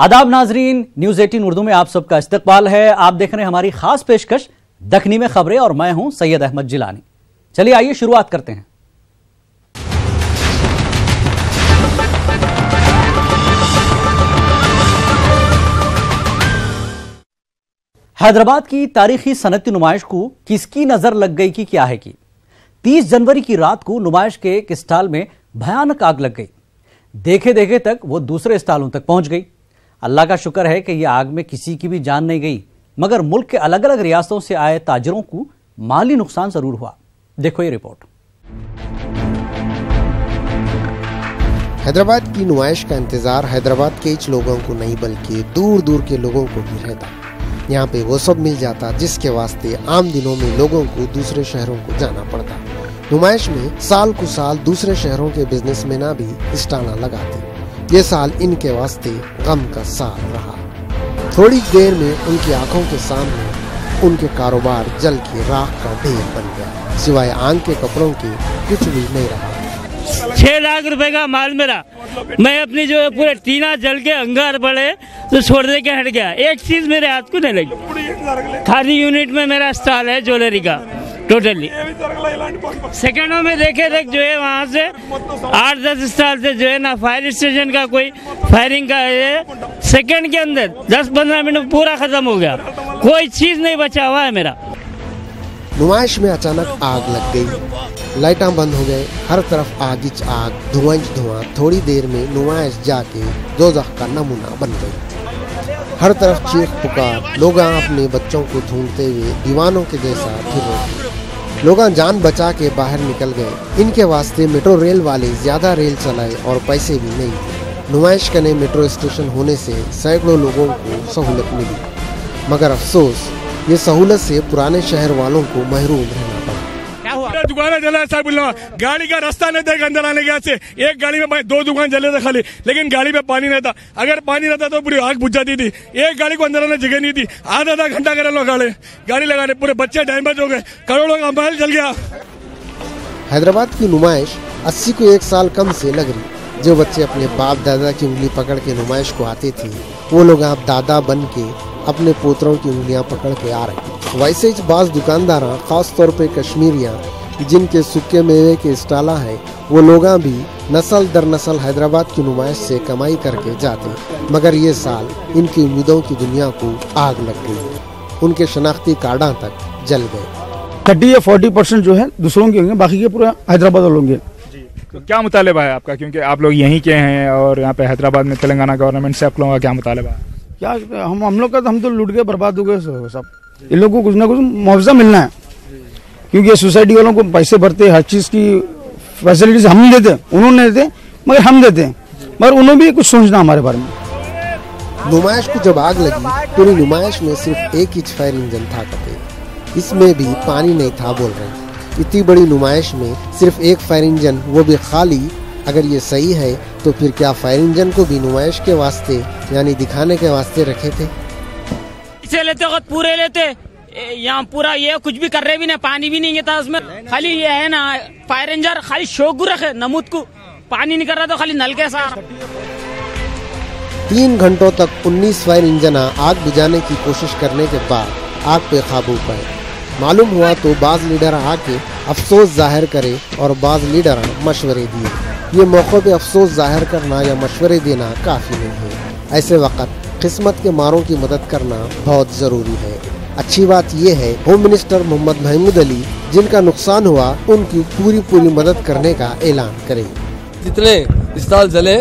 आदाब नाजरीन, न्यूज 18 उर्दू में आप सबका इस्तकबाल है। आप देख रहे हैं हमारी खास पेशकश दखनी में खबरें और मैं हूं सैयद अहमद जिलानी। चलिए आइए शुरुआत करते हैं। हैदराबाद की तारीखी सनती नुमाइश को किसकी नजर लग गई कि क्या है कि 30 जनवरी की रात को नुमाइश के एक स्टॉल में भयानक आग लग गई। देखे देखे तक वो दूसरे स्टॉलों तक पहुंच गई। अल्लाह का शुक्र है कि यह आग में किसी की भी जान नहीं गई, मगर मुल्क के अलग अलग रियासतों से आए ताजरों को माली नुकसान जरूर हुआ। देखो ये रिपोर्ट। हैदराबाद की नुमाइश का इंतजार हैदराबाद के ही लोगों को नहीं बल्कि दूर दूर के लोगों को भी रहता। यहाँ पे वो सब मिल जाता जिसके वास्ते आम दिनों में लोगों को दूसरे शहरों को जाना पड़ता। नुमाइश में साल को साल दूसरे शहरों के बिजनेसमैन भी स्टाला लगाते। ये साल इनके वास्ते गम का साल रहा। थोड़ी देर में उनकी आंखों के सामने उनके कारोबार जल के राख का ढेर बन गया। सिवाय आग के कपड़ों के कुछ भी नहीं रहा। 6 लाख रुपए का माल मेरा, मैं अपनी जो पूरे टीना जल के अंगार पड़े तो छोड़ दे के हट गया। एक चीज मेरे हाथ को नहीं लगी। खादी यूनिट में मेरा स्टॉल है ज्वेलरी का टोटली। सेकंडों में देखे देख जो है वहाँ से 8-10 स्टॉल से जो है ना फायर स्टेशन का कोई फायरिंग का है। सेकंड के अंदर 10-15 मिनट पूरा खत्म हो गया, कोई चीज नहीं बचा हुआ है मेरा। नुमाइश में अचानक आग लग गई, लाइटां बंद हो गए, हर तरफ आग ही आग, धुआं ही धुआं। थोड़ी देर में नुमाइश जाके दोज़ख का नमूना बन गई। हर तरफ चीख पुकार, लोग अपने बच्चों को ढूंढते हुए दीवानों के जैसा फिर रहे। लोग जान बचा के बाहर निकल गए। इनके वास्ते मेट्रो रेल वाले ज्यादा रेल चलाए और पैसे भी नहीं। नुमाइश का नए मेट्रो स्टेशन होने से सैकड़ों लोगों को सहूलत मिली, मगर अफसोस ये सहूलत से पुराने शहर वालों को महरूम रहना पड़ा। दुकान जला साहब, गाड़ी का रास्ता नहीं था अंदर आने के। से एक गाड़ी में 2 दुकान जले थे खाली, लेकिन गाड़ी में पानी नहीं था। अगर पानी रहता तो पूरी आग बुझ जाती थी। एक गाड़ी को अंदर आने जगह नहीं थी। आधा घंटा कर लो गाड़ी लगाने, पूरे बच्चे डैमेज हो गए, करोड़ों का माल जल गया। हैदराबाद की नुमाइश 80 को 1 साल कम से लग रही। जो बच्चे अपने बाप दादा की उंगली पकड़ के नुमाइश को आते थे, वो लोग आप दादा बन के अपने पोतरों की उंगलियां पकड़ के आ रहे। वैसे ही बाज दुकानदार, खास तौर पे कश्मीरियां जिनके सूखे मेवे के स्टाला है, वो लोग भी नस्ल दर नस्ल हैदराबाद की नुमाइश से कमाई करके जाते। मगर ये साल इनकी उम्मीदों की दुनिया को आग लग गई। उनके शनाख्ती कार्डा तक जल गए। 30 या 40% जो है दूसरों के होंगे, बाकी के पूरा हैदराबाद वालों के। तो क्या मुतालिबा है आपका, क्योंकि आप लोग यहीं के हैं और यहाँ पे हैदराबाद में तेलंगाना गवर्नमेंट से आप लोगों का क्या मुतालिबा है? क्या हम लोग का हम तो लूट के बर्बाद हो गए सब। इन लोगों को कुछ ना कुछ मुआवजा मिलना है, क्योंकि ये सोसाइटी वालों को पैसे भरते, हर चीज की फैसिलिटीज हम नहीं देते, उन्होंने देते, मगर हम देते हैं, मगर उन्होंने भी कुछ सोचना हमारे बारे में। नुमाइश को जब आग लगी, पूरी नुमाइश में सिर्फ एक ही फायर इंजन था कते, इसमें भी पानी नहीं था बोल रहे। इतनी बड़ी नुमाइश में सिर्फ एक फायर इंजन, वो भी खाली। अगर ये सही है तो फिर क्या फायर इंजन को भी नुमाइश के वास्ते यानी दिखाने के वास्ते रखे थे? इसे लेते वक्त पूरे लेते, यहाँ पूरा ये कुछ भी कर रहे भी नहीं, पानी भी नहीं था उसमें। खाली ये है ना फायर इंजन खाली शौक को रखे, नमूद को पानी नहीं कर रहा तो खाली नल के साथ। 3 घंटों तक 19 फायर इंजन आग बुझाने की कोशिश करने के बाद आग पे काबू पाए। मालूम हुआ तो बाज लीडर आके अफसोस जाहिर करे और बाज लीडर मशवरे दिए। ये मौके पे अफसोस जाहिर करना या मशवरे देना काफी नहीं है। ऐसे वक्त किस्मत के मारों की मदद करना बहुत जरूरी है। अच्छी बात यह है होम मिनिस्टर मोहम्मद महमूद अली, जिनका नुकसान हुआ, उनकी पूरी मदद करने का ऐलान करे। जितने स्टॉल जले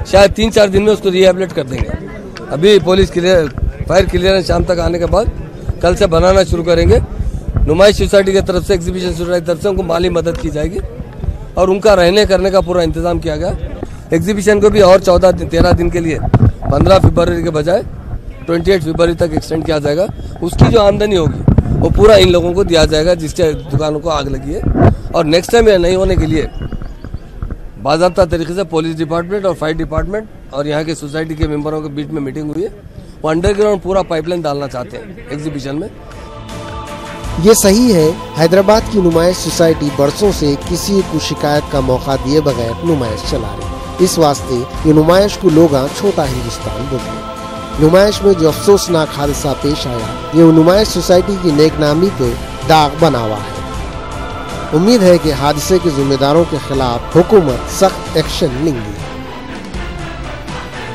शायद 3-4 दिन में उसको रिहेबिलिट कर देंगे। अभी पुलिस फायर क्लियरेंस शाम तक आने के बाद कल से बनाना शुरू करेंगे। नुमाइश सोसाइटी की तरफ से, एग्जीबिशन सोसाइटी की तरफ से उनको माली मदद की जाएगी और उनका रहने करने का पूरा इंतजाम किया गया। एग्जीबिशन को भी और 13 दिन के लिए 15 फरवरी के बजाय 28 फरवरी तक एक्सटेंड किया जाएगा। उसकी जो आमदनी होगी वो पूरा इन लोगों को दिया जाएगा जिसके दुकानों को आग लगी है। और नेक्स्ट टाइम यह नहीं होने के लिए बाज़ाब्ता तरीके से पुलिस डिपार्टमेंट और फायर डिपार्टमेंट और यहाँ के सोसाइटी के मेंबरों के बीच में मीटिंग हुई है। वो अंडरग्राउंड पूरा पाइपलाइन डालना चाहते हैं एग्जीबिशन में। ये सही है, हैदराबाद की नुमाइश सोसाइटी बरसों से किसी को शिकायत का मौका दिए बगैर नुमाइश चला रही। इस वास्ते ये नुमाइश को लोग छोटा हिंदुस्तान बोलते हैं। नुमाइश में जो अफसोसनाक हादसा पेश आया, ये नुमाइश सोसाइटी की नेकनामी पे दाग बना हुआ है। उम्मीद है कि हादसे के जिम्मेदारों के खिलाफ हुकूमत सख्त एक्शन लेंगी।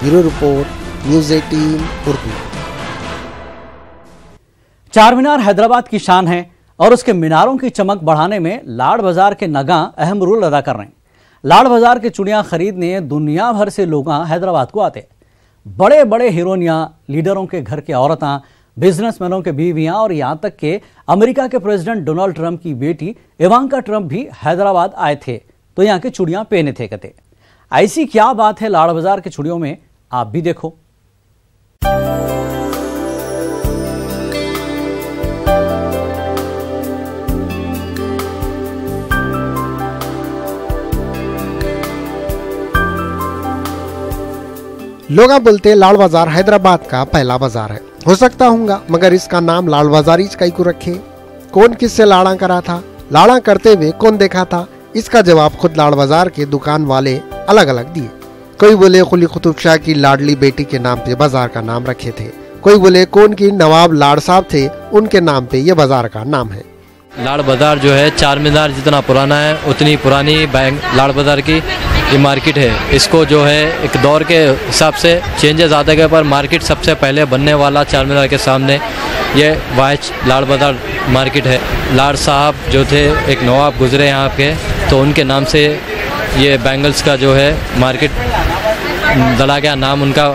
Bureau report, news 18 Urdu. चार मीनार हैदराबाद की शान है और उसके मीनारों की चमक बढ़ाने में लाड़ बाजार के नगां अहम रोल अदा कर रहे हैं। लाड़ बाजार के चूड़ियां खरीदने दुनिया भर से लोग हैदराबाद को आते। बड़े बड़े हीरोइनियां, लीडरों के घर के औरतां, बिजनेसमैनों के बीवियां और यहां तक के अमेरिका के प्रेसिडेंट डोनाल्ड ट्रंप की बेटी इवांका ट्रंप भी हैदराबाद आए थे तो यहां की चूड़ियां पहने थे कहते। ऐसी क्या बात है लाड़ बाजार के चूड़ियों में, आप भी देखो। लोग बोलते लाड़ बाजार हैदराबाद का पहला बाजार है। हो सकता होगा, मगर इसका नाम लाड़ बाजार ही कई को रखे। कौन किससे लाड़ा करा था, लाड़ा करते हुए कौन देखा था, इसका जवाब खुद लाड़ बाजार के दुकान वाले अलग अलग दिए। कोई बोले कुली कुतुब शाह की लाडली बेटी के नाम पे बाजार का नाम रखे थे, कोई बोले कौन की नवाब लाड़ साहब थे उनके नाम पे ये बाजार का नाम है। लाड़ बाजार जो है चार मीनार जितना पुराना है उतनी पुरानी बैंक लाड़ बाजार की ये मार्केट है। इसको जो है एक दौर के हिसाब से चेंजेस आते गए, पर मार्केट सबसे पहले बनने वाला चार मीनार के सामने ये वाइच लाड़ बाजार मार्केट है। लाड़ साहब जो थे एक नवाब गुजरे यहाँ के, तो उनके नाम से ये बैंगल्स का जो है मार्केट डला गया, नाम उनका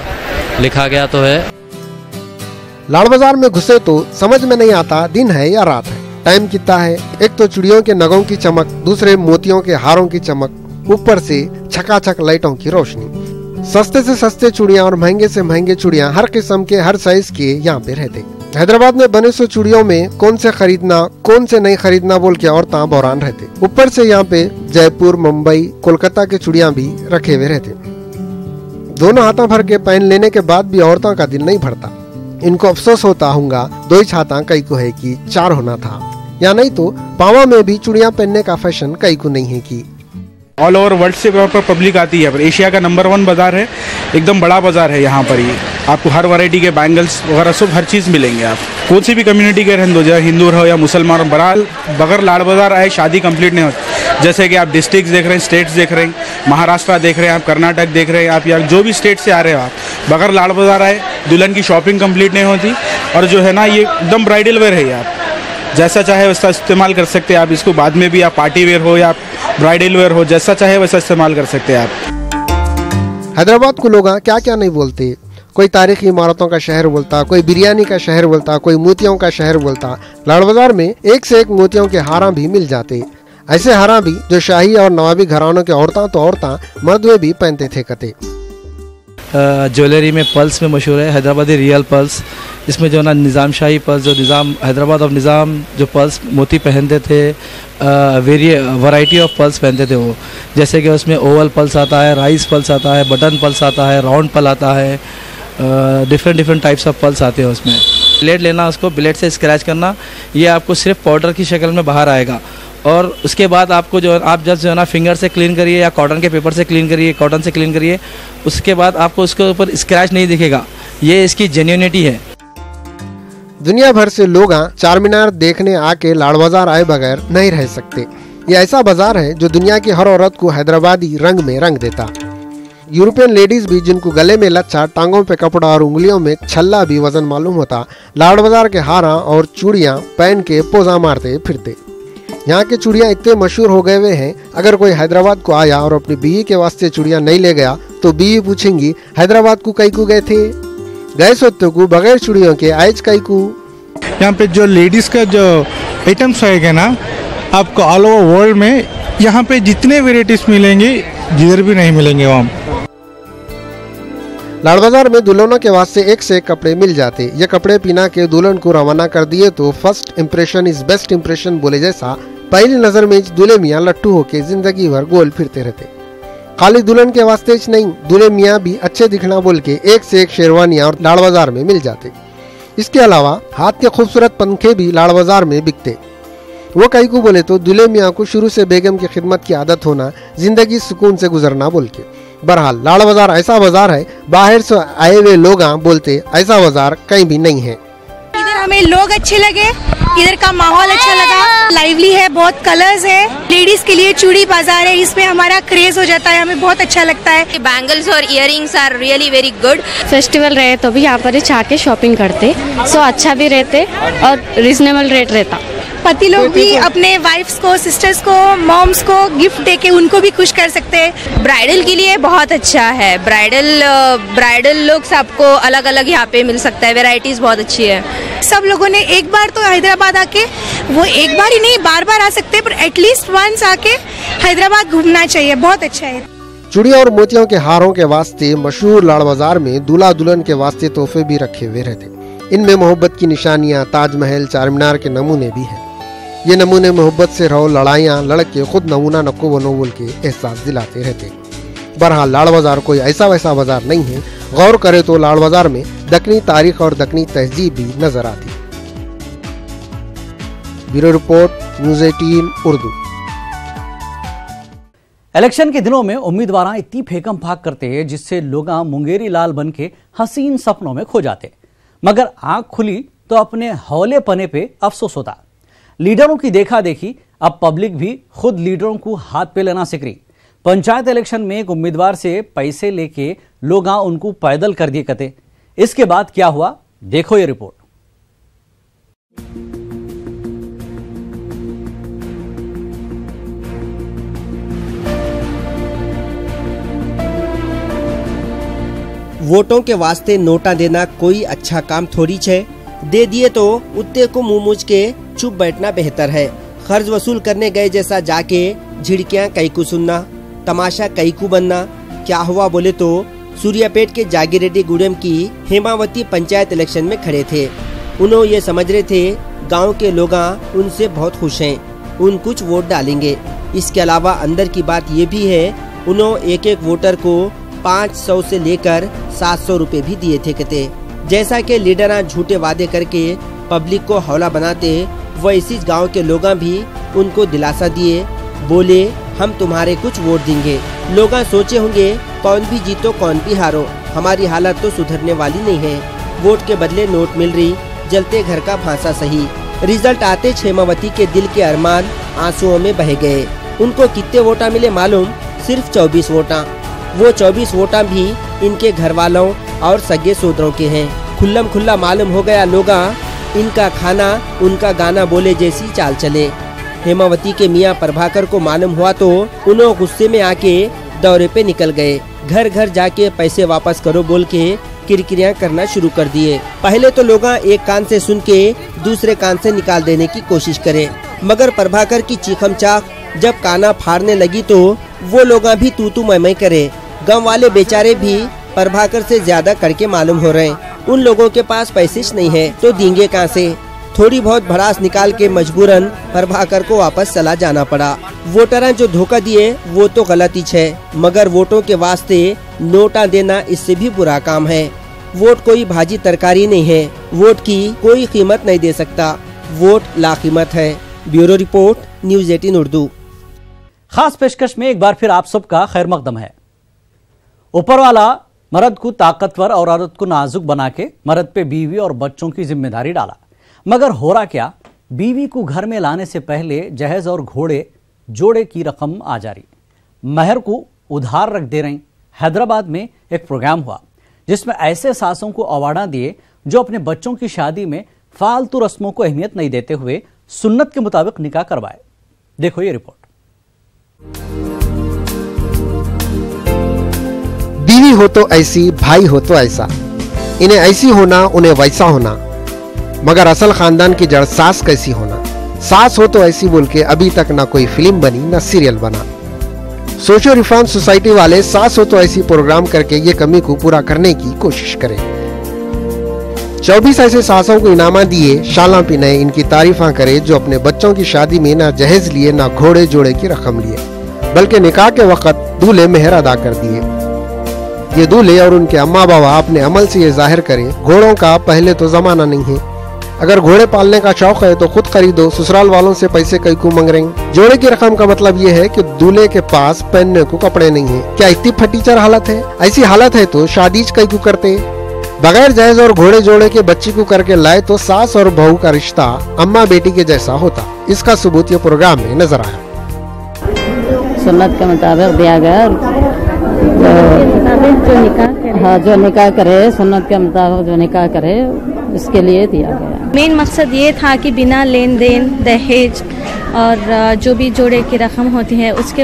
लिखा गया तो है। लाड़ बाजार में घुसे तो समझ में नहीं आता दिन है या रात है, टाइम कितना है। एक तो चूड़ियों के नगों की चमक, दूसरे मोतियों के हारों की चमक, ऊपर से छकाछक लाइटों की रोशनी। सस्ते से सस्ते चूड़ियां और महंगे से महंगे चूड़ियां हर किस्म के हर साइज के यहाँ पे रहते। हैदराबाद में बने सो चूड़ियों में कौन से खरीदना कौन से नहीं खरीदना बोल के औरतां बौरान रहते। ऊपर से यहाँ पे जयपुर, मुंबई, कोलकाता के चूड़ियां भी रखे हुए रहते। दोनों हाथों भर के पहन लेने के बाद भी औरतों का दिल नहीं भरता। इनको अफसोस होता होगा, दो ही छाता कई को है कि चार होना था, या नहीं तो पावा में भी चूड़ियां पहनने का फैशन कई को नहीं है कि। ऑल ओवर वर्ल्ड से यहाँ पर पब्लिक आती है। पर एशिया का नंबर 1 बाजार है, एकदम बड़ा बाजार है। यहाँ पर ही आपको हर वैरायटी के बैंगल्स वगैरह सब हर चीज़ मिलेंगे। आप कौन सी भी कम्युनिटी के रहने दो, चाहे हिंदू हो या मुसलमान, बगैर लाड़ बाजार आए शादी कंप्लीट नहीं होती। जैसे कि आप डिस्ट्रिक्ट देख रहे हैं, स्टेट्स देख रहे हैं, महाराष्ट्र देख रहे हैं, आप कर्नाटक देख रहे हैं, आप या जो भी स्टेट से आ रहे हो, आप बगैर लाड़ बाजार आए दुल्हन की शॉपिंग कंप्लीट नहीं होती। और जो है ना, ये एकदम ब्राइडल वेयर है। आप जैसा चाहे वैसा इस्तेमाल कर सकते हैं। आप इसको बाद में भी आप पार्टी वेयर हो या ब्राइडल वेयर हो, जैसा चाहे वैसा इस्तेमाल कर सकते हैं आप। हैदराबाद को लोग क्या क्या नहीं बोलते। कोई तारीखी इमारतों का शहर बोलता, कोई बिरयानी का शहर बोलता, कोई मोतियों का शहर बोलता। लाड़ बाजार में एक से एक मोतियों के हारा भी मिल जाते। ऐसे हारा भी जो शाही और नवाबी घरानों के औरतां तो औरतां मर्द भी पहनते थे कते। ज्वेलरी में पर्ल्स में मशहूर है हैदराबादी रियल पर्ल्स। इसमें जो ना निज़ाम शाही पर्ल्स, जो निज़ाम हैदराबाद ऑफ निज़ाम जो पर्ल्स मोती पहनते थे, वैरायटी ऑफ पर्ल्स पहनते थे वो। जैसे कि उसमें ओवल पर्ल्स आता है, राइस पर्ल्स आता है, बटन पर्ल्स आता है, राउंड पर्ल आता है, डिफरेंट टाइप्स ऑफ पर्ल्स आते हैं उसमें। ब्लेड लेना, उसको ब्लेड से स्क्रैच करना, ये आपको सिर्फ पाउडर की शक्ल में बाहर आएगा। और उसके बाद आपको जो आप जब जो है ना फिंगर से क्लीन करिए या कॉटन के पेपर से क्लीन करिए, कॉटन से क्लीन करिए, उसके बाद आपको उसके ऊपर स्क्रैच नहीं दिखेगा। ये इसकी जेन्युइनिटी है। दुनिया भर से लोग चार मीनार देखने आके लाड़ बाजार आए बगैर नहीं रह सकते। ये ऐसा बाजार है जो दुनिया की हर औरत को हैदराबादी रंग में रंग देता। यूरोपियन लेडीज भी जिनको गले में लच्छा, टांगों पे कपड़ा और उंगलियों में छल्ला भी वजन मालूम होता, लाड़ बाजार के हारा और चूड़ियां पहन के पोजा मारते फिरते। यहाँ के चूड़ियाँ इतने मशहूर हो गए हुए हैं, अगर कोई हैदराबाद को आया और अपनी बीवी के वास्ते चूड़ियाँ नहीं ले गया तो बीवी पूछेंगी हैदराबाद को कई को गए थे, गए सोते को बगैर चूड़ियों के आयज कई को। यहाँ पे जो लेडीज का जो आइटम्स आएगा ना, आपको ऑल ओवर वर्ल्ड में यहाँ पे जितने वेराइटीज मिलेंगे जिधर भी नहीं मिलेंगे वहाँ। लाड़ बाजार में दुल्हनों के वास्ते एक से एक कपड़े मिल जाते। ये कपड़े पहना के दुल्हन को रवाना कर दिए तो first impression is best impression बोले जैसा पहली नजर में दूल्हे मियाँ लट्टू होके जिंदगी भर गोल फिरते रहते। खाली दुल्हन के वास्ते नहीं, दूल्हे मियाँ भी अच्छे दिखना बोल के एक से एक शेरवानियाँ और लाड़ बाजार में मिल जाते। इसके अलावा हाथ के खूबसूरत पंखे भी लाड़ बाजार में बिकते। वो कई को बोले तो दूल्हे मियाँ को शुरू से बेगम की खिदमत की आदत होना, जिंदगी सुकून से गुजरना बोल के। बहरहाल लाड़ बाजार ऐसा बाजार है, बाहर से आए हुए लोग बोलते ऐसा बाजार कहीं भी नहीं है। इधर हमें लोग अच्छे लगे, इधर का माहौल अच्छा लगा, लाइवली है, बहुत कलर्स है। लेडीज के लिए चूड़ी बाजार है, इसमें हमारा क्रेज हो जाता है, हमें बहुत अच्छा लगता है। बैंगल्स और earrings are really very good. Festival रहे तो भी यहाँ पर जाके शॉपिंग करते, सो अच्छा भी रहते और रिजनेबल रेट रहता। पति लोग भी अपने वाइफ्स को, सिस्टर्स को, मॉम्स को गिफ्ट देके उनको भी खुश कर सकते हैं। ब्राइडल के लिए बहुत अच्छा है। ब्राइडल लोग सबको अलग अलग यहाँ पे मिल सकता है, वेराइटीज बहुत अच्छी है। सब लोगों ने एक बार तो हैदराबाद आके, वो एक बार ही नहीं बार बार आ सकते, पर एटलीस्ट वंस आके हैदराबाद घूमना चाहिए, बहुत अच्छा है। चूड़ियों और मोतियों के हारों के वास्ते मशहूर लाड़ बाजार में दूल्हा दुल्हन के वास्ते तोहफे भी रखे हुए रहते। इनमें मोहब्बत की निशानियां, ताजमहल, चार मीनार के नमूने भी हैं। ये नमूने मोहब्बत से रहो, लड़ाइयाँ लड़ के खुद नमूना नको बनो बोल के एहसास दिलाते रहते। बहरहाल लाड़ बाजार कोई ऐसा वैसा बाजार नहीं है। गौर करे तो लाड़ बाजार में दक्कनी तारीख और दक्कनी तहजीब भी नजर आती। Bureau report, news 18 Urdu. Election के दिनों में उम्मीदवार इतनी फेकम फाक करते हैं जिससे लोग मुंगेरी लाल बन के हसीन सपनों में खो जाते, मगर आंख खुली तो अपने हौले पने पे अफसोस होता। लीडरों की देखा देखी अब पब्लिक भी खुद लीडरों को हाथ पे लेना सीख रही। पंचायत इलेक्शन में एक उम्मीदवार से पैसे लेके लोग उनको पैदल कर दिए कते। इसके बाद क्या हुआ, देखो ये रिपोर्ट। वोटों के वास्ते नोटा देना कोई अच्छा काम थोड़ी छे। दे दिए तो उत्ते को मुंह मूछ के चुप बैठना बेहतर है। कर्ज वसूल करने गए जैसा जाके झिड़कियां कई को सुनना, तमाशा कई को बनना। क्या हुआ बोले तो सूर्यापेट के जागीरेड्डी गुडेम की हेमावती पंचायत इलेक्शन में खड़े थे। उन्होंने ये समझ रहे थे गांव के लोग उनसे बहुत खुश हैं, उन कुछ वोट डालेंगे। इसके अलावा अंदर की बात ये भी है, उन्होंने एक एक वोटर को 500 से लेकर 700 रुपए भी दिए थे कहते। जैसा कि लीडर झूठे वादे करके पब्लिक को हौला बनाते, वैसे गांव के लोग भी उनको दिलासा दिए, बोले हम तुम्हारे कुछ वोट देंगे। लोग सोचे होंगे कौन भी जीतो कौन भी हारो, हमारी हालत तो सुधरने वाली नहीं है। वोट के बदले नोट मिल रही, जलते घर का भांसा सही। रिजल्ट आते हेमावती के दिल के अरमान आंसुओं में बह गए। उनको कितने वोटा मिले मालूम? सिर्फ 24 वोटा। वो 24 वोटा भी इनके घर वालों और सगे सोदरों के हैं। खुल्लम खुल्ला मालूम हो गया लोगा इनका खाना उनका गाना बोले जैसी चाल चले। हेमावती के मियाँ प्रभाकर को मालूम हुआ तो उन्होंने गुस्से में आके दौरे पे निकल गए। घर घर जाके पैसे वापस करो बोल के किरकिरियां करना शुरू कर दिए। पहले तो लोग एक कान से सुन के दूसरे कान से निकाल देने की कोशिश करे, मगर प्रभाकर की चीखम चाक जब काना फाड़ने लगी तो वो लोग भी तू मैं करे। गाँव वाले बेचारे भी प्रभाकर से ज्यादा करके मालूम हो रहे। उन लोगों के पास पैसे नहीं है तो देंगे कहाँ से। थोड़ी बहुत भड़ास निकाल के मजबूरन प्रभाकर को वापस चला जाना पड़ा। वोटर जो धोखा दिए वो तो गलती है, मगर वोटों के वास्ते नोटा देना इससे भी बुरा काम है। वोट कोई भाजी तरकारी नहीं है, वोट की कोई कीमत नहीं दे सकता, वोट लाकीमत है। Bureau report, news 18 Urdu. खास पेशकश में एक बार फिर आप सबका खैर मकदम है। ऊपर वाला मर्द को ताकतवर और औरत को नाजुक बना के मर्द पे बीवी और बच्चों की जिम्मेदारी डाला, मगर हो रहा क्या, बीवी को घर में लाने से पहले जहेज और घोड़े जोड़े की रकम आ जा रही, महर को उधार रख दे रही। हैदराबाद में एक प्रोग्राम हुआ जिसमें ऐसे सासों को अवार्ड दिए जो अपने बच्चों की शादी में फालतू रस्मों को अहमियत नहीं देते हुए सुन्नत के मुताबिक निकाह करवाए। देखो ये रिपोर्ट। बीवी हो तो ऐसी, भाई हो तो ऐसा, इन्हें ऐसी होना उन्हें वैसा होना, मगर असल खानदान की जड़ सास कैसी होना। सास हो तो ऐसी बोल के अभी तक ना कोई फिल्म बनी ना सीरियल बना। सोशो रिफॉर्म सोसाइटी वाले सास हो तो ऐसी प्रोग्राम करके ये कमी को पूरा करने की कोशिश करें। 24 ऐसे सासों को इनामा दिए, शाला पिनाए इनकी तारीफा करे जो अपने बच्चों की शादी में ना जहेज लिए ना घोड़े जोड़े की रकम लिए, बल्कि निकाह के वक्त दूल्हे मेहर अदा कर दिए। ये दूल्हे और उनके अम्मा बाबा अपने अमल से ये जाहिर करें घोड़ों का पहले तो जमाना नहीं है, अगर घोड़े पालने का शौक है तो खुद खरीदो, ससुराल वालों से पैसे कई को मांग रहे। जोड़े की रकम का मतलब ये है कि दूल्हे के पास पहनने को कपड़े नहीं है। क्या इतनी फटीचर हालत है? ऐसी हालत है तो शादी कई को करते। बगैर जहेज और घोड़े जोड़े के बच्ची को करके लाए तो सास और बहू का रिश्ता अम्मा बेटी के जैसा होता। इसका सबूत ये प्रोग्राम में नजर आया। सुन्नत के मुताबिक दिया गया, जो निकाह करे, सुन्नत के मुताबिक जो निकाह करे उसके लिए दिया गया। मेन मकसद ये था कि बिना लेन देन, दहेज और जो भी जोड़े की रकम होती है उसके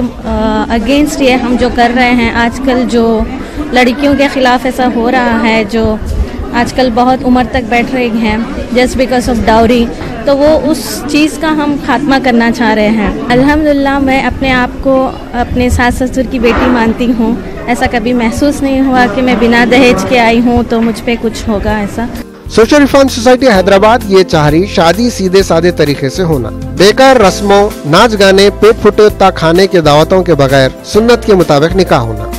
अगेंस्ट ये हम जो कर रहे हैं। आजकल जो लड़कियों के खिलाफ ऐसा हो रहा है, जो आजकल बहुत उम्र तक बैठ रही हैं जस्ट बिकॉज ऑफ डाउरी, तो वो उस चीज़ का हम खात्मा करना चाह रहे हैं। अल्हम्दुलिल्लाह मैं अपने आप को अपने सास ससुर की बेटी मानती हूँ। ऐसा कभी महसूस नहीं हुआ कि मैं बिना दहेज के आई हूँ तो मुझ पे कुछ होगा ऐसा। सोशल रिफॉर्म सोसाइटी हैदराबाद ये चाह रही शादी सीधे साधे तरीके से होना, बेकार रस्मों, नाच गाने, पेट फुटे तक खाने के दावतों के बगैर सुन्नत के मुताबिक निकाह होना,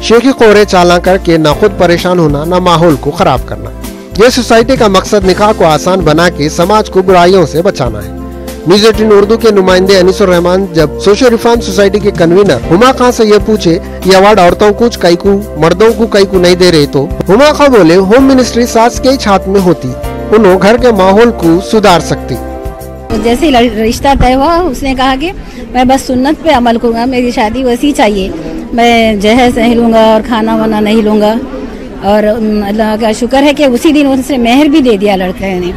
शेखी कोरे चाला करके न खुद परेशान होना न माहौल को खराब करना। ये सोसाइटी का मकसद निकाह को आसान बना के समाज को बुराइयों से बचाना है। न्यूज़ 18 उर्दू के नुमाइंदे अनीसुर रहमान जब सोशल रिफॉर्म सोसाइटी के कन्वीनर हुमा खान से ये पूछे ये अवार्ड औरतों को कई को मर्दों को कई को नहीं दे रहे, तो हुमा खान बोले होम मिनिस्ट्री सास के हाथ में होती, उन्होंने घर के माहौल को सुधार सकती। जैसे ही रिश्ता तय हुआ उसने कहा कि मैं बस सुन्नत पे अमल करूँगा, मेरी शादी वैसी चाहिए, मैं जहेज नहीं लूँगा और खाना वाना नहीं लूँगा। और अल्लाह का शुक्र है कि उसी दिन उसने मेहर भी दे दिया लड़के ने,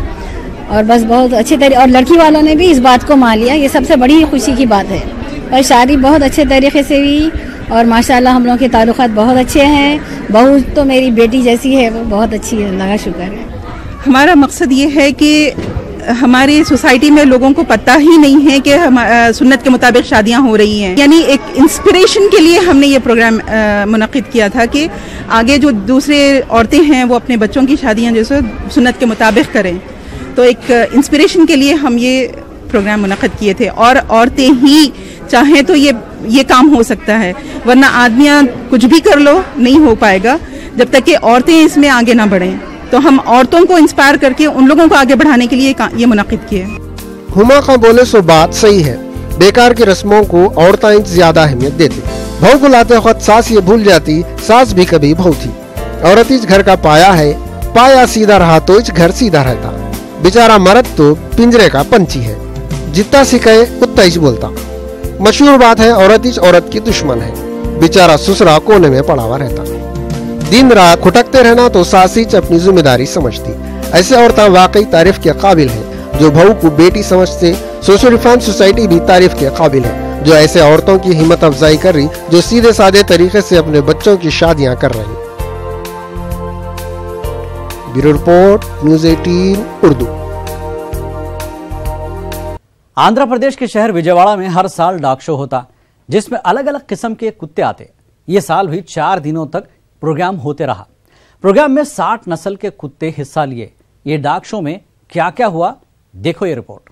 और बस बहुत अच्छे तरीके, और लड़की वालों ने भी इस बात को मान लिया। ये सबसे बड़ी खुशी की बात है। और शादी बहुत अच्छे तरीके से हुई और माशाल्लाह हम लोगों के ताल्लुकात बहुत अच्छे हैं। बहू तो मेरी बेटी जैसी है, वो बहुत अच्छी है, अल्लाह का शुक्र है। हमारा मकसद ये है कि हमारी सोसाइटी में लोगों को पता ही नहीं है कि सुन्नत के मुताबिक शादियां हो रही हैं। यानी एक इंस्पिरेशन के लिए हमने ये प्रोग्राम मुनक़िद किया था कि आगे जो दूसरे औरतें हैं वो अपने बच्चों की शादियां जैसे सुन्नत के मुताबिक करें। तो एक इंस्पिरेशन के लिए हम ये प्रोग्राम मुनक़िद किए थे। और औरतें ही चाहें तो ये काम हो सकता है, वरना आदमियाँ कुछ भी कर लो नहीं हो पाएगा जब तक कि औरतें इसमें आगे ना बढ़ें। तो हम औरतों को इंस्पायर करके उन लोगों को आगे बढ़ाने के लिए ये मुनक़िद किए। हुमा खान बोले सो बात सही है, बेकार की रस्मों को औरतें ज्यादा अहमियत देती। बहू को लाते वक्त सास ये भूल जाती, सास भी कभी बहू थी। औरत इस घर का पाया है, पाया सीधा रहा तो इस घर सीधा रहता। बेचारा मर्द तो पिंजरे का पंछी है, जितना सिखाए उतना ही बोलता। मशहूर बात है औरत इस औरत की दुश्मन है, बेचारा ससुरा कोने में पड़ा हुआ रहता। दिन रात खुटकते रहना तो सासिच अपनी जिम्मेदारी समझती। ऐसे औरतें वाकई तारीफ के काबिल है जो बहू को बेटी समझते। सोशल रिफॉर्म सोसाइटी भी तारीफ के काबिल है जो ऐसे औरतों की हिम्मत अफजाई कर रही, जो सीधे साधे तरीके से अपने बच्चों की शादियां कर रही। Bureau report, news 18 Urdu. Andhra Pradesh के शहर विजयवाड़ा में हर साल डॉग शो होता, जिसमें अलग अलग किस्म के कुत्ते आते। ये साल भी 4 दिनों तक प्रोग्राम होते रहा। प्रोग्राम में 60 नस्ल के कुत्ते हिस्सा लिए। ये डॉग शो में क्या क्या हुआ, देखो ये रिपोर्ट।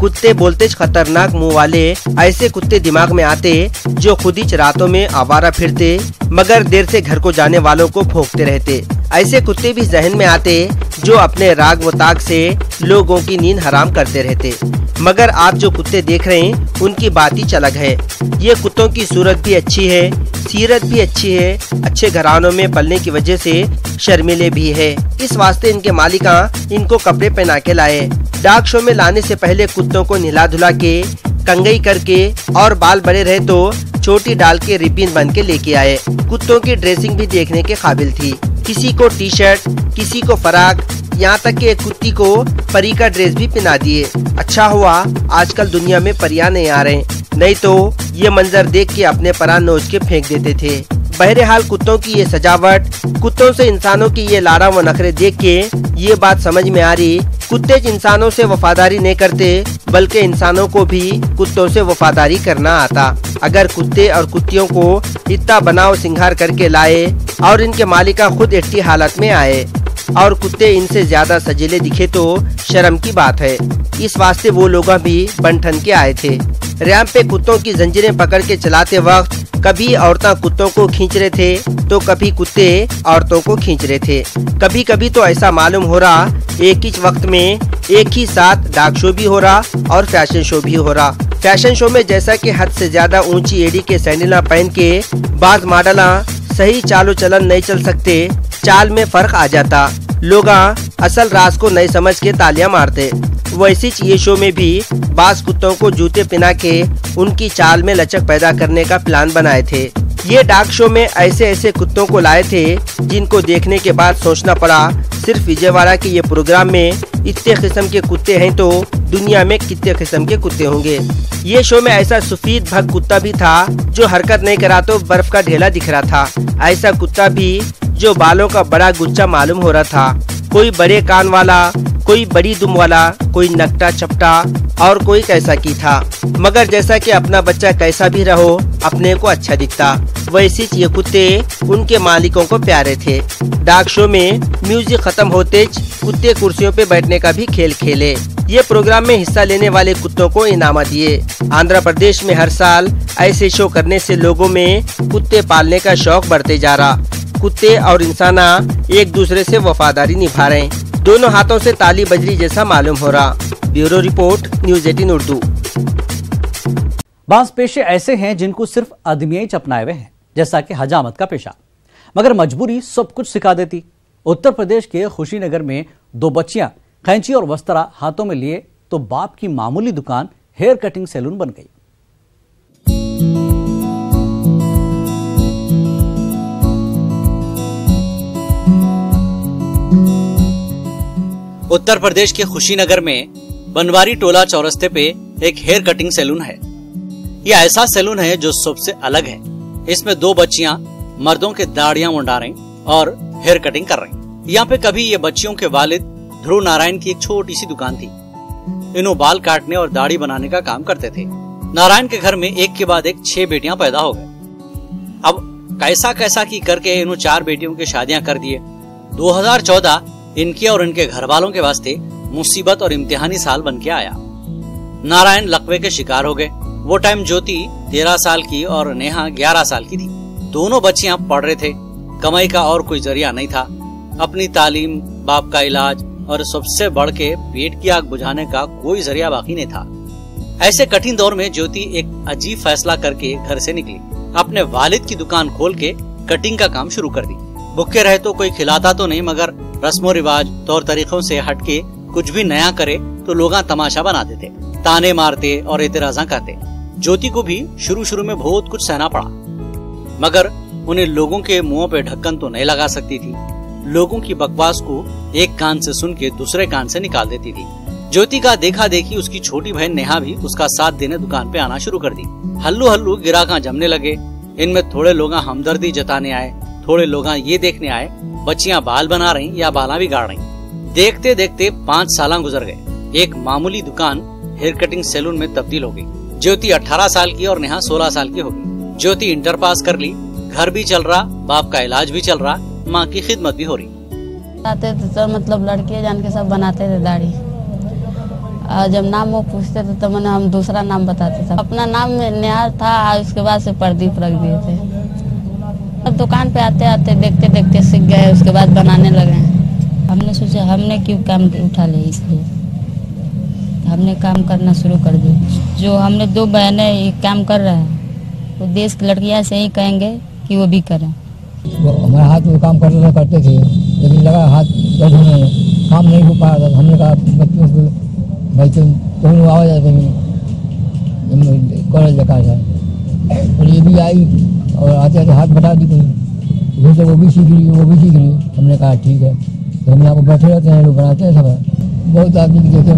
कुत्ते बोलते खतरनाक मुंह वाले ऐसे कुत्ते दिमाग में आते जो खुद ही रातों में आवारा फिरते मगर देर से घर को जाने वालों को भौंकते रहते। ऐसे कुत्ते भी जहन में आते जो अपने राग व ताक से लोगों की नींद हराम करते रहते। मगर आप जो कुत्ते देख रहे हैं उनकी बात ही अलग है। ये कुत्तों की सूरत भी अच्छी है, सीरत भी अच्छी है, अच्छे घरानों में पलने की वजह से शर्मीले भी है। इस वास्ते इनके मालिका इनको कपड़े पहना के लाए। डॉग शो में लाने से पहले कुत्तों को नहला धुला के, कंघी करके और बाल बड़े रहे तो चोटी डाल के रिबन बन के लेके आए। कुत्तों की ड्रेसिंग भी देखने के काबिल थी। किसी को टी शर्ट, किसी को फराक, यहाँ तक कि एक कुत्ती को परी का ड्रेस भी पहना दिए। अच्छा हुआ आजकल दुनिया में परियां नहीं आ रहे, नहीं तो ये मंजर देख के अपने परान नोच के फेंक देते थे। बहरहाल कुत्तों की ये सजावट, कुत्तों से इंसानों की ये लाड़ा व नखरे देख के ये बात समझ में आ रही, कुत्ते इंसानों से वफादारी नहीं करते बल्कि इंसानों को भी कुत्तों से वफादारी करना आता। अगर कुत्ते और कुत्तियों को इतना बनाव सिंगार करके लाए और इनके मालिका खुद इट्टी हालत में आए और कुत्ते इनसे ज्यादा सजीले दिखे तो शर्म की बात है। इस वास्ते वो लोग भी बन ठन के आए थे। रैंप पे कुत्तों की जंजीरें पकड़ के चलाते वक्त कभी औरतें कुत्तों को खींच रहे थे तो कभी कुत्ते औरतों को खींच रहे थे। कभी कभी तो ऐसा मालूम हो रहा एक ही वक्त में एक ही साथ डाक शो भी हो रहा और फैशन शो भी हो रहा। फैशन शो में जैसा कि हद से ज्यादा ऊंची एड़ी के सैंडल पहन के बाज मॉडल सही चालो चलन नहीं चल सकते, चाल में फर्क आ जाता, लोग असल राज को नहीं समझ के तालियां मारते। वैसे ये शो में भी बाज कुत्तों को जूते पहना के उनकी चाल में लचक पैदा करने का प्लान बनाए थे। ये डाक शो में ऐसे ऐसे कुत्तों को लाए थे जिनको देखने के बाद सोचना पड़ा सिर्फ विजयवाड़ा के ये प्रोग्राम में इतने किस्म के कुत्ते हैं तो दुनिया में कितने किस्म के कुत्ते होंगे। ये शो में ऐसा सफेद भग कुत्ता भी था जो हरकत नहीं करा तो बर्फ का ढेला दिख रहा था, ऐसा कुत्ता भी जो बालों का बड़ा गुच्छा मालूम हो रहा था, कोई बड़े कान वाला, कोई बड़ी दुम वाला, कोई नकटा चपटा और कोई कैसा की था। मगर जैसा कि अपना बच्चा कैसा भी रहो अपने को अच्छा दिखता, वैसे ये कुत्ते उनके मालिकों को प्यारे थे। डाक शो में म्यूजिक खत्म होते कुत्ते कुर्सियों पे बैठने का भी खेल खेले। ये प्रोग्राम में हिस्सा लेने वाले कुत्तों को इनाम दिए। आंध्र प्रदेश में हर साल ऐसे शो करने से लोगों में कुत्ते पालने का शौक बढ़ते जा रहा। कुत्ते और इंसान एक दूसरे से वफादारी निभा रहे, दोनों हाथों से ताली बजरी जैसा मालूम हो रहा। Bureau report, news 18 Urdu. बास पेशे ऐसे हैं जिनको सिर्फ आदमियां ही अपनाए हुए हैं, जैसा कि हजामत का पेशा, मगर मजबूरी सब कुछ सिखा देती। उत्तर प्रदेश के खुशीनगर में दो बच्चियां कैंची और वस्त्रा हाथों में लिए तो बाप की मामूली दुकान हेयर कटिंग सैलून बन गई। उत्तर प्रदेश के खुशीनगर में बनवारी टोला चौरस्ते पे एक हेयर कटिंग सैलून है। यह ऐसा सैलून है जो सबसे अलग है। इसमें दो बच्चियां मर्दों के दाढ़ियां मुंडा रही और हेयर कटिंग कर रही। यहाँ पे कभी ये बच्चियों के वालिद ध्रुव नारायण की एक छोटी सी दुकान थी। इन्हों बाल काटने और दाढ़ी बनाने का काम करते थे। नारायण के घर में एक के बाद एक 6 बेटियां पैदा हो गए। अब कैसा कैसा की करके इन्हों 4 बेटियों की शादियां कर दिए। 2014 इनके और इनके घर वालों के वास्ते मुसीबत और इम्तिहानी साल बन के आया। नारायण लकवे के शिकार हो गए। वो टाइम ज्योति 13 साल की और नेहा 11 साल की थी। दोनों बच्चियां पढ़ रहे थे। कमाई का और कोई जरिया नहीं था। अपनी तालीम, बाप का इलाज और सबसे बढ़ के पेट की आग बुझाने का कोई जरिया बाकी नहीं था। ऐसे कठिन दौर में ज्योति एक अजीब फैसला करके घर से निकली। अपने वालिद की दुकान खोल के कटिंग का काम शुरू कर दी। भूखे रहे तो कोई खिलाता तो नहीं, मगर रस्मों रिवाज तौर तरीकों से हटके कुछ भी नया करे तो लोग तमाशा बनाते थे, ताने मारते और एतराजा करते। ज्योति को भी शुरू में बहुत कुछ सहना पड़ा, मगर उन्हें लोगों के मुंहों पे ढक्कन तो नहीं लगा सकती थी। लोगों की बकवास को एक कान से सुन के दूसरे कान से निकाल देती थी। ज्योति का देखा देखी उसकी छोटी बहन नेहा भी उसका साथ देने दुकान पे आना शुरू कर दी। हल्लू हल्लू गिराका जमने लगे। इनमें थोड़े लोग हमदर्दी जताने आए, थोड़े लोग ये देखने आए बच्चियां बाल बना रही या बाला बिगाड़ रही। देखते देखते 5 साल गुजर गए। एक मामूली दुकान हेयर कटिंग सैलून में तब्दील हो गई। ज्योति 18 साल की और नेहा 16 साल की हो गई। ज्योति इंटर पास कर ली, घर भी चल रहा, बाप का इलाज भी चल रहा, माँ की खिदमत भी हो रही। आते थे तो मतलब लड़के जान के सब बनाते थे दाढ़ी। जब नाम वो पूछते थे तो मैंने हम दूसरा नाम बताते थे। अपना नाम नेहा था, उसके बाद से प्रदीप रख दिए थे। दुकान पे आते आते देखते देखते सीख गए, उसके बाद बनाने लगे। हमने सोचा हमने क्यों काम उठा ले, इसलिए हमने काम करना शुरू कर दिया। जो हमने 2 बहनें ये काम कर रहे हैं तो देश की लड़कियां से ही कहेंगे कि वो भी करें। हमारे हाथ में काम करते थे, लेकिन लगा हाथ दर्द होने, काम नहीं हो पाया था। हमने कहा बच्चों को भाई तुम आवाज कॉलेज लगा था, और ये भी आई और आते आते हाथ बटा दी कोई, तो वो भी सीख ली, वो भी सीख ली। हमने कहा ठीक है, तो हम यहाँ पर बैठे रहते हैं, लोग बनाते हैं सब। बहुत आदमी देखे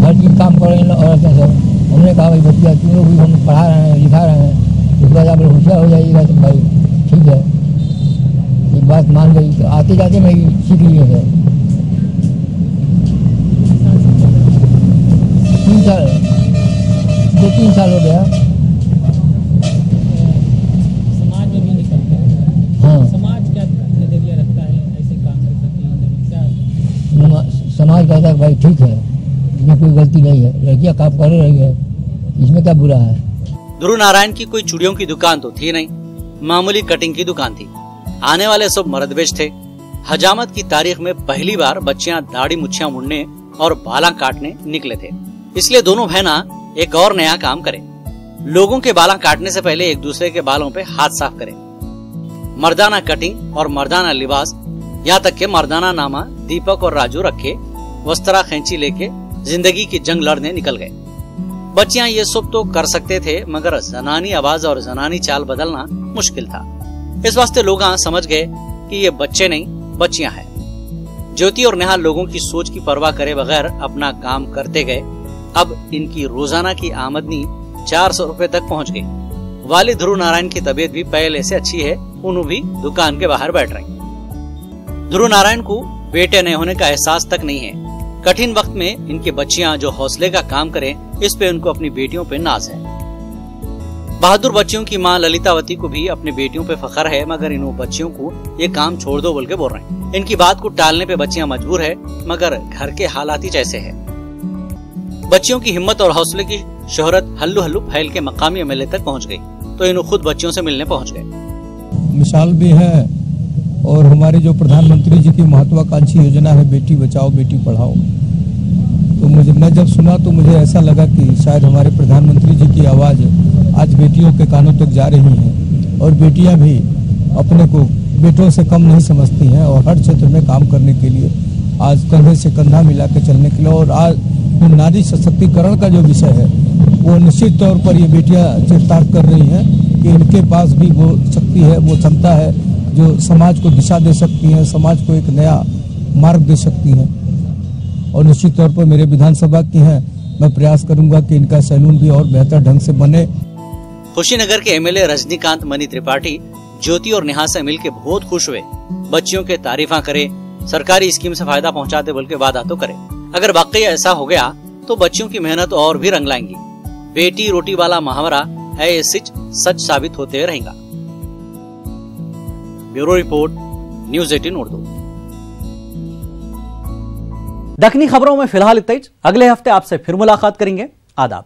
हर चीज़ काम कर रहे हैं औरतें सब। हमने कहा भाई बच्चिया तुम लोग भी हम पढ़ा रहे हैं, लिखा रहे हैं, उसके बाद आप लोग होशियार हो जाइएगा तो भाई ठीक है। एक बात मान गई तो आते जाते मैं सीख लिए थे। 2-3 साल हो गया। समाज में भी निकलते हैं। हाँ, समाज क्या नजरिया रखता है ऐसे काम के प्रति? समाज कहता है भाई ठीक है, इसमें कोई गलती नहीं है, लड़कियां काम कर रही है, इसमें क्या बुरा है। ध्रुव नारायण की कोई चूड़ियों की दुकान तो थी नहीं, मामूली कटिंग की दुकान थी। आने वाले सब मर्दवेज थे। हजामत की तारीख में पहली बार बच्चियां दाढ़ी मुच्छियां मुड़ने और बाला काटने निकले थे। इसलिए दोनों बहना एक और नया काम करें, लोगों के बाला काटने से पहले एक दूसरे के बालों पे हाथ साफ करें। मर्दाना कटिंग और मर्दाना लिबास, यहाँ तक के मर्दाना नामा दीपक और राजू रखे वस्त्रा खैंची लेके जिंदगी की जंग लड़ने निकल गए। बच्चियां ये सब तो कर सकते थे, मगर जनानी आवाज और जनानी चाल बदलना मुश्किल था। इस वास्ते लोग समझ गए कि ये बच्चे नहीं बच्चियां हैं। ज्योति और नेहा लोगों की सोच की परवाह करे बगैर अपना काम करते गए। अब इनकी रोजाना की आमदनी 400 रुपए तक पहुंच गई। वालिद ध्रुव नारायण की तबीयत भी पहले से अच्छी है, उन्होंने भी दुकान के बाहर बैठ रही। ध्रुव नारायण को बेटे नहीं होने का एहसास तक नहीं है। कठिन वक्त में इनकी बच्चियां जो हौसले का काम करें, इस पे उनको अपनी बेटियों पे नाज है। बहादुर बच्चियों की मां ललितावती को भी अपनी बेटियों पे फख्र है, मगर इन बच्चियों को ये काम छोड़ दो बोल के बोल रहे हैं। इनकी बात को टालने पे बच्चियां मजबूर है, मगर घर के हालात ही जैसे है। बच्चियों की हिम्मत और हौसले की शोहरत हल्लू हल्लू फैल के मकामी एमएलए तक पहुंच गई, तो इन्हों खुद बच्चियों से मिलने पहुंच गए। मिसाल भी है, और हमारे जो प्रधानमंत्री जी की महत्वाकांक्षी योजना है बेटी बचाओ बेटी पढ़ाओ, तो मैं जब सुना तो मुझे ऐसा लगा कि शायद हमारे प्रधानमंत्री जी की आवाज आज बेटियों के कानों तक जा रही है, और बेटियां भी अपने को बेटों से कम नहीं समझती हैं, और हर क्षेत्र में काम करने के लिए आज कंधे से कंधा मिला के चलने के लिए। और आज नारी सशक्तिकरण का जो विषय है वो निश्चित तौर पर ये बेटियां चरितार्थ कर रही हैं कि इनके पास भी वो शक्ति है, वो क्षमता है जो समाज को दिशा दे सकती है, समाज को एक नया मार्ग दे सकती है। और निश्चित तौर पर मेरे विधानसभा की हैं, मैं प्रयास करूंगा कि इनका सैलून भी और बेहतर ढंग से बने। खुशीनगर के एमएलए रजनीकांत मनी त्रिपाठी ज्योति और नेहा से मिलकर बहुत खुश हुए। बच्चियों के तारीफा करे, सरकारी स्कीम से फायदा पहुंचाते बोल के वादा तो करे। अगर वाकई ऐसा हो गया तो बच्चियों की मेहनत और भी रंग लाएंगी। बेटी रोटी वाला मुहावरा ऐसे सच साबित होते रहेगा। Bureau report, news 18 Urdu. Dakhni खबरों में फिलहाल इतना ही। अगले हफ्ते आपसे फिर मुलाकात करेंगे। आदाब।